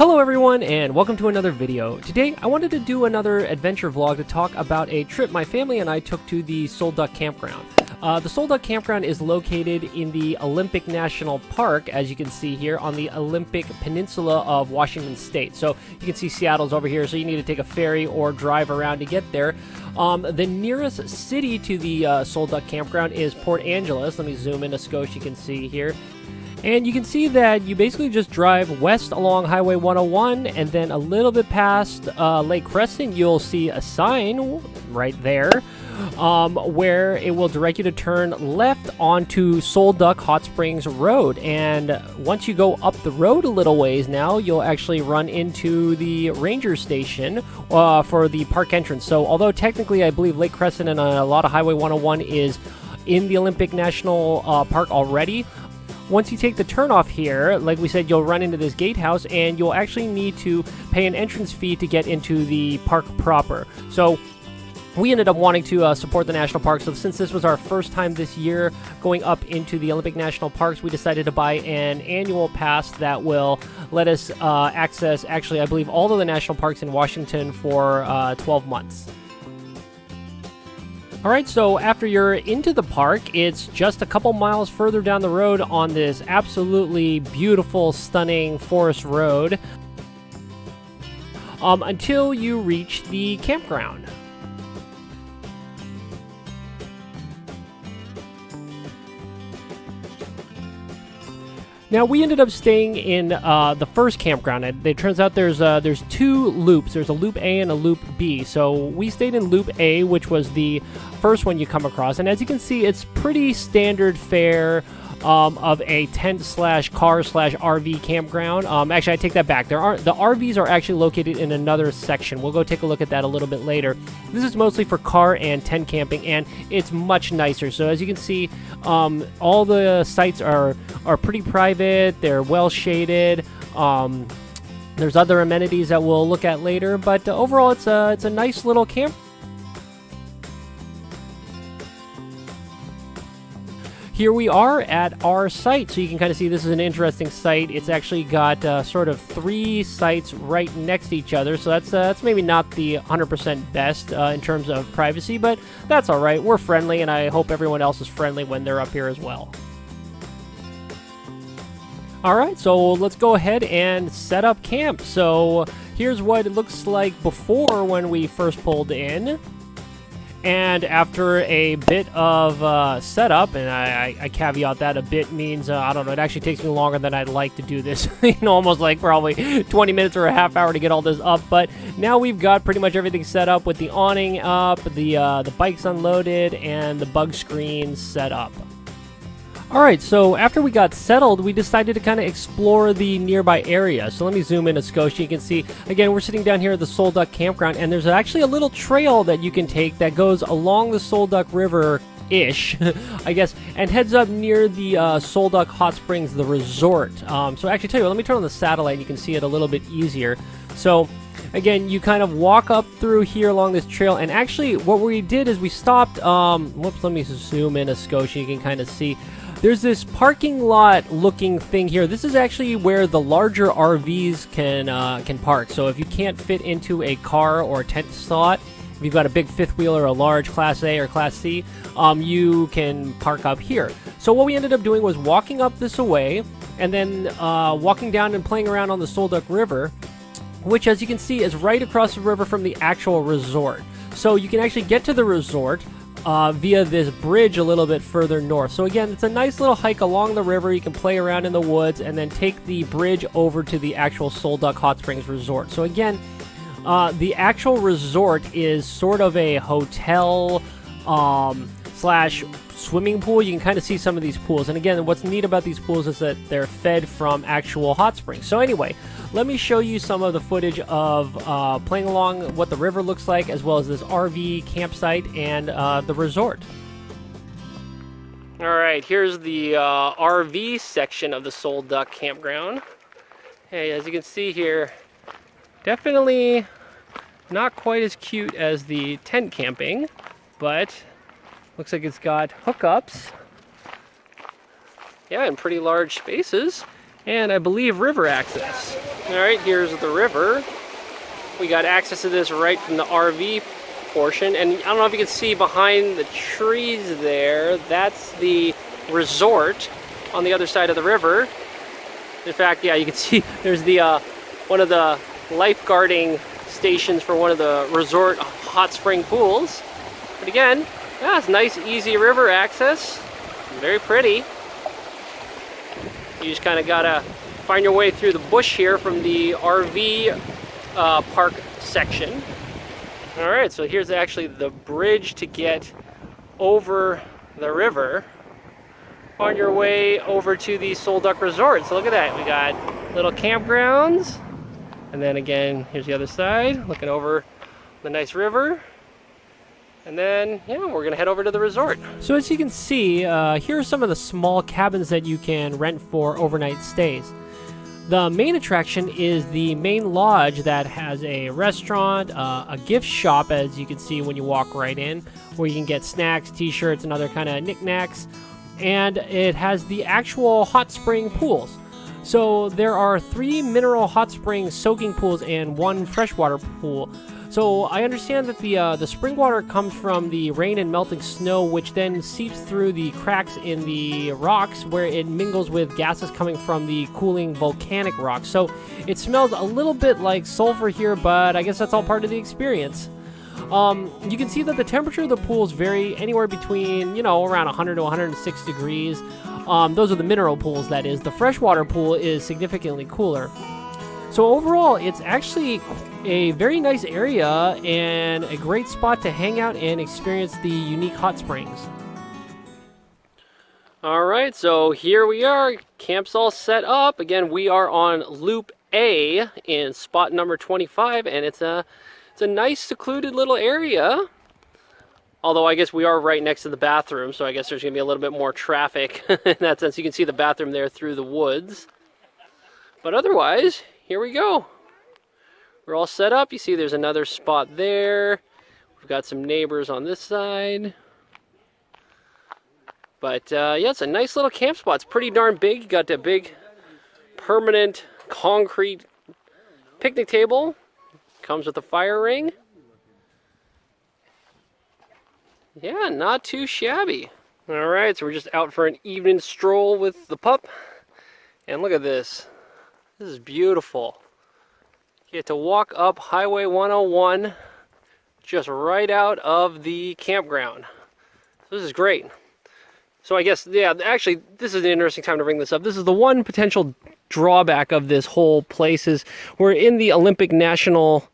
Hello everyone and welcome to another video. Today I wanted to do another adventure vlog to talk about a trip my family and I took to the Sol Duc Campground. The Sol Duc Campground is located in the Olympic National Park, as you can see here, on the Olympic Peninsula of Washington State. So you can see Seattle's over here, so you need to take a ferry or drive around to get there. The nearest city to the Sol Duc Campground is Port Angeles. Let me zoom in a skosh, you can see here. And you can see that you basically just drive west along Highway 101, and then a little bit past Lake Crescent, you'll see a sign right there where it will direct you to turn left onto Sol Duc Hot Springs Road. And once you go up the road a little ways now, you'll actually run into the ranger station for the park entrance. So although technically I believe Lake Crescent and a lot of Highway 101 is in the Olympic National Park already, once you take the turnoff here, like we said, you'll run into this gatehouse and you'll actually need to pay an entrance fee to get into the park proper. So we ended up wanting to support the national park, so since this was our first time this year going up into the Olympic National Parks, we decided to buy an annual pass that will let us access, actually, I believe, all of the national parks in Washington for 12 months. Alright, so after you're into the park, it's just a couple miles further down the road on this absolutely beautiful, stunning forest road until you reach the campground. Now, we ended up staying in the first campground. It turns out there's two loops. There's a Loop A and a Loop B. So we stayed in Loop A, which was the first one you come across. And as you can see, it's pretty standard fare of a tent/car/RV campground. Actually, I take that back. The RVs are actually located in another section. We'll go take a look at that a little bit later. This is mostly for car and tent camping, and it's much nicer. So as you can see, all the sites are pretty private. They're well shaded. There's other amenities that we'll look at later, but overall, it's a nice little camp. Here we are at our site, so you can kind of see this is an interesting site. It's actually got sort of three sites right next to each other, so that's maybe not the 100% best in terms of privacy, but that's all right. We're friendly, and I hope everyone else is friendly when they're up here as well. All right, so let's go ahead and set up camp. So here's what it looks like before when we first pulled in. And after a bit of setup, and I caveat that a bit means, I don't know, it actually takes me longer than I'd like to do this. Almost like probably 20 minutes or a half hour to get all this up. But now we've got pretty much everything set up with the awning up, the bikes unloaded, and the bug screens set up. Alright, so after we got settled, we decided to kind of explore the nearby area. So let me zoom in a skosh. You can see, again, we're sitting down here at the Sol Duc Campground, and there's actually a little trail that you can take that goes along the Sol Duc River-ish, I guess, and heads up near the Sol Duc Hot Springs, the resort. So actually, tell you what, let me turn on the satellite, and you can see it a little bit easier. So again, you kind of walk up through here along this trail, and actually what we did is we stopped, whoops, let me zoom in a skosh, you can kind of see. There's this parking lot looking thing here. This is actually where the larger RVs can park. So if you can't fit into a car or tent slot, if you've got a big fifth wheel or a large Class A or Class C, you can park up here. So what we ended up doing was walking up this way, and then walking down and playing around on the Sol Duc River, which, as you can see, is right across the river from the actual resort. So you can actually get to the resort via this bridge a little bit further north. So again, it's a nice little hike along the river. You can play around in the woods and then take the bridge over to the actual Sol Duc Hot Springs Resort. So again, the actual resort is sort of a hotel slash swimming pool. You can kind of see some of these pools. And again, what's neat about these pools is that they're fed from actual hot springs. So anyway, let me show you some of the footage of playing along what the river looks like, as well as this RV campsite and the resort. All right, here's the RV section of the Sol Duc Campground. Hey, as you can see here, definitely not quite as cute as the tent camping, but looks like it's got hookups. Yeah, and pretty large spaces. And I believe river access. All right, here's the river. We got access to this right from the RV portion, and I don't know if you can see behind the trees there, that's the resort on the other side of the river. In fact, yeah, you can see there's the one of the lifeguarding stations for one of the resort hot spring pools. But again, yeah, it's nice, easy river access. Very pretty. You just kind of gotta find your way through the bush here from the RV park section. All right, so here's actually the bridge to get over the river. On your way over to the Sol Duc Resort. So look at that, we got little campgrounds, and then again, here's the other side, looking over the nice river. And then, yeah, we're gonna head over to the resort. So as you can see, here are some of the small cabins that you can rent for overnight stays. The main attraction is the main lodge that has a restaurant, a gift shop, as you can see when you walk right in, where you can get snacks, t-shirts, and other kind of knickknacks. And it has the actual hot spring pools. So there are 3 mineral hot spring soaking pools and 1 freshwater pool. So I understand that the spring water comes from the rain and melting snow, which then seeps through the cracks in the rocks where it mingles with gases coming from the cooling volcanic rocks. So it smells a little bit like sulfur here, but I guess that's all part of the experience. You can see that the temperature of the pools vary anywhere between, you know, around 100 to 106 degrees. Those are the mineral pools, that is. The freshwater pool is significantly cooler. So overall, it's actually a very nice area and a great spot to hang out and experience the unique hot springs. All right, so here we are. Camp's all set up. Again, we are on Loop A in spot number 25, and it's a nice secluded little area. Although I guess we are right next to the bathroom, so I guess there's going to be a little bit more traffic in that sense. You can see the bathroom there through the woods. But otherwise, here we go. We're all set up. You see there's another spot there. We've got some neighbors on this side. But yeah, it's a nice little camp spot. It's pretty darn big. You got that big permanent concrete picnic table. Comes with a fire ring. Yeah, not too shabby. All right, so we're just out for an evening stroll with the pup. And look at this. This is beautiful. You get to walk up Highway 101 just right out of the campground. So this is great. So I guess, yeah, actually, this is an interesting time to bring this up. This is the one potential drawback of this whole place is we're in the Olympic National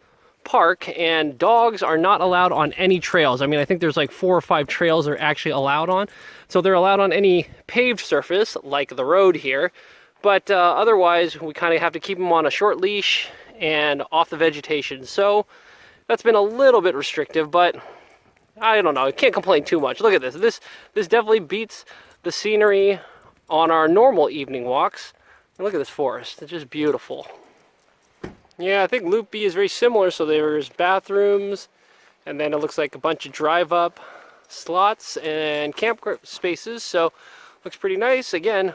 Park, and dogs are not allowed on any trails. I mean, I think there's like 4 or 5 trails they're actually allowed on. So they're allowed on any paved surface, like the road here. But otherwise, we kind of have to keep them on a short leash and off the vegetation. So that's been a little bit restrictive, but I don't know. I can't complain too much. Look at this. This definitely beats the scenery on our normal evening walks. And look at this forest. It's just beautiful. Yeah, I think Loop B is very similar. So there's bathrooms, and then it looks like a bunch of drive-up slots and camp spaces. So looks pretty nice. Again,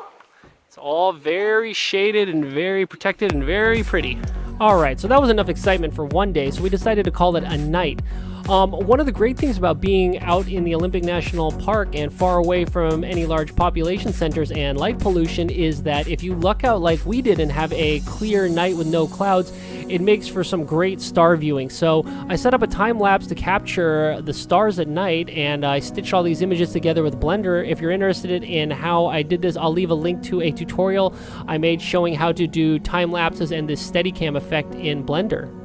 it's all very shaded and very protected and very pretty. All right, so that was enough excitement for one day, so we decided to call it a night. One of the great things about being out in the Olympic National Park and far away from any large population centers and light pollution is that if you luck out like we did and have a clear night with no clouds, it makes for some great star viewing. So I set up a time lapse to capture the stars at night, and I stitched all these images together with Blender. If you're interested in how I did this, I'll leave a link to a tutorial I made showing how to do time lapses and this Steadicam effect in Blender.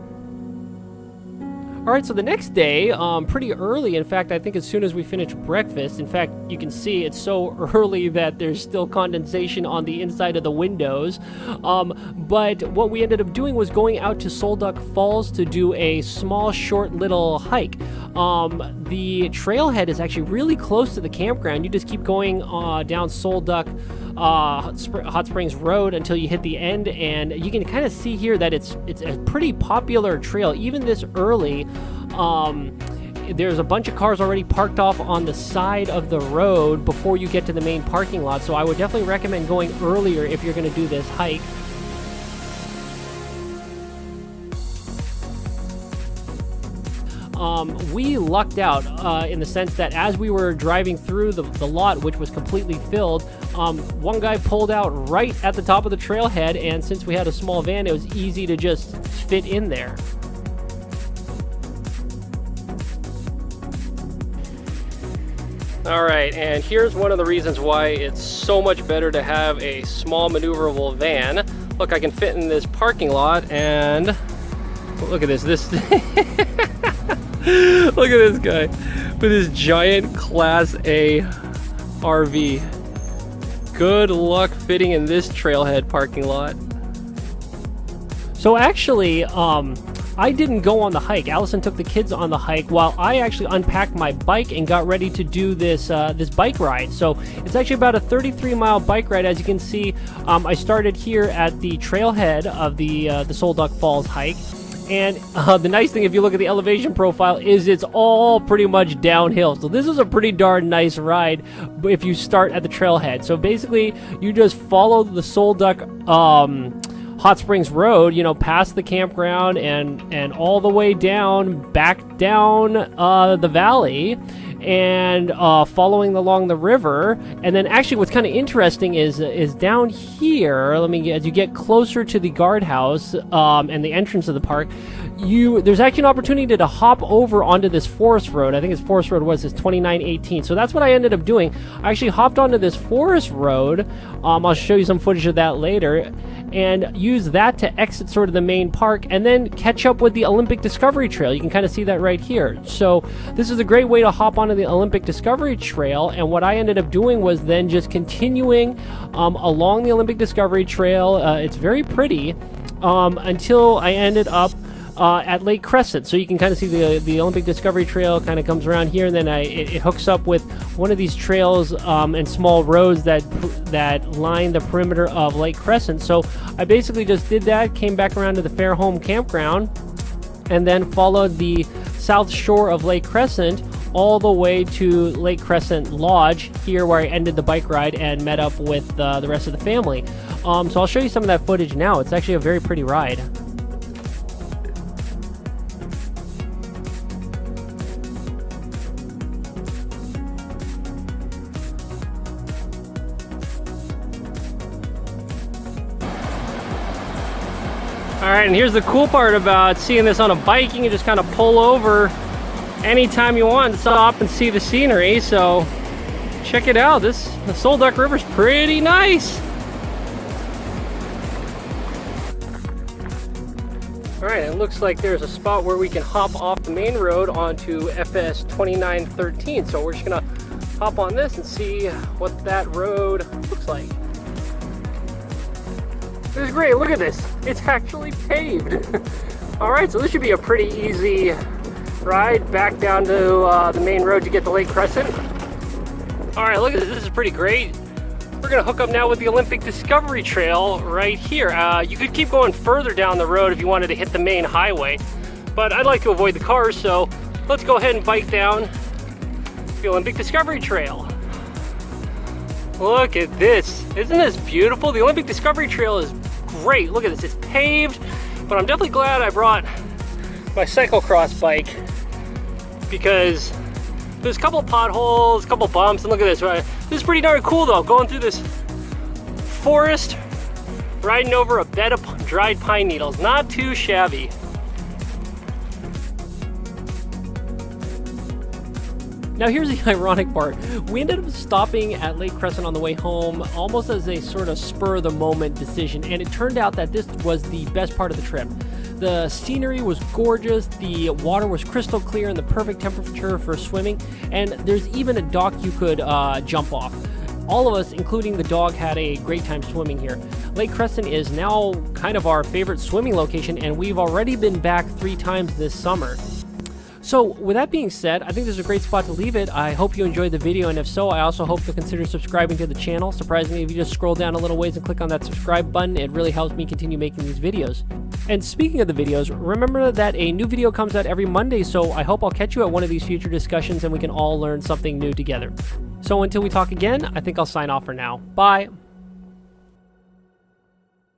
All right, so the next day, pretty early, in fact, I think as soon as we finished breakfast, in fact, you can see it's so early that there's still condensation on the inside of the windows, but what we ended up doing was going out to Sol Duc Falls to do a small, short little hike. The trailhead is actually really close to the campground. You just keep going down Sol Duc Hot Springs Road until you hit the end, and you can kind of see here that it's a pretty popular trail, even this early. There's a bunch of cars already parked off on the side of the road before you get to the main parking lot, so I would definitely recommend going earlier if you're going to do this hike. we lucked out in the sense that as we were driving through the lot, which was completely filled, one guy pulled out right at the top of the trailhead, and since we had a small van, it was easy to just fit in there. Alright, and here's one of the reasons why it's so much better to have a small maneuverable van. Look, I can fit in this parking lot, and look at this. Look at this guy with his giant Class A RV. Good luck fitting in this trailhead parking lot. So actually, I didn't go on the hike. Allison took the kids on the hike while I actually unpacked my bike and got ready to do this this bike ride. So it's actually about a 33-mile bike ride. As you can see, I started here at the trailhead of the Sol Duc Falls hike. And the nice thing, if you look at the elevation profile, is it's all pretty much downhill. So this is a pretty darn nice ride if you start at the trailhead. So basically, you just follow the Sol Duc Hot Springs Road, you know, past the campground and all the way down, back down the valley, and following along the river. And then actually what's kind of interesting is down here, as you get closer to the guardhouse and the entrance of the park, there's actually an opportunity to hop over onto this forest road. I think it's forest road was this 2918. So that's what I ended up doing. I actually hopped onto this forest road. I'll show you some footage of that later, and use that to exit sort of the main park and then catch up with the Olympic Discovery Trail. You can kind of see that right here. So this is a great way to hop onto the Olympic Discovery Trail, and what I ended up doing was then just continuing along the Olympic Discovery Trail. It's very pretty until I ended up at Lake Crescent. So you can kind of see the Olympic Discovery Trail kind of comes around here, and then it hooks up with one of these trails and small roads that line the perimeter of Lake Crescent. So I basically just did that, came back around to the Fairholme Campground, and then followed the south shore of Lake Crescent all the way to Lake Crescent Lodge, here where I ended the bike ride and met up with the rest of the family. So I'll show you some of that footage now. It's actually a very pretty ride. Alright, and here's the cool part about seeing this on a bike. You can just kind of pull over anytime you want to stop and see the scenery. So check it out. The Sol Duc River's pretty nice. Alright, it looks like there's a spot where we can hop off the main road onto FS 2913. So we're just gonna hop on this and see what that road looks like. This is great, look at this. It's actually paved. Alright, so this should be a pretty easy ride back down to the main road to get to Lake Crescent. Alright, look at this. This is pretty great. We're going to hook up now with the Olympic Discovery Trail right here. You could keep going further down the road if you wanted to hit the main highway, but I'd like to avoid the cars, so let's go ahead and bike down the Olympic Discovery Trail. Look at this. Isn't this beautiful? The Olympic Discovery Trail is great. Look at this. It's paved, but I'm definitely glad I brought my cyclocross bike because there's a couple potholes, a couple bumps, and look at this. This is pretty darn cool though, going through this forest, riding over a bed of dried pine needles. Not too shabby. Now here's the ironic part. We ended up stopping at Lake Crescent on the way home almost as a sort of spur-of-the-moment decision, and it turned out that this was the best part of the trip. The scenery was gorgeous, the water was crystal clear and the perfect temperature for swimming, and there's even a dock you could jump off. All of us, including the dog, had a great time swimming here. Lake Crescent is now kind of our favorite swimming location, and we've already been back 3 times this summer. So with that being said, I think this is a great spot to leave it. I hope you enjoyed the video, and if so, I also hope you'll consider subscribing to the channel. Surprisingly, if you just scroll down a little ways and click on that subscribe button, it really helps me continue making these videos. And speaking of the videos, remember that a new video comes out every Monday, so I hope I'll catch you at one of these future discussions and we can all learn something new together. So until we talk again, I think I'll sign off for now. Bye!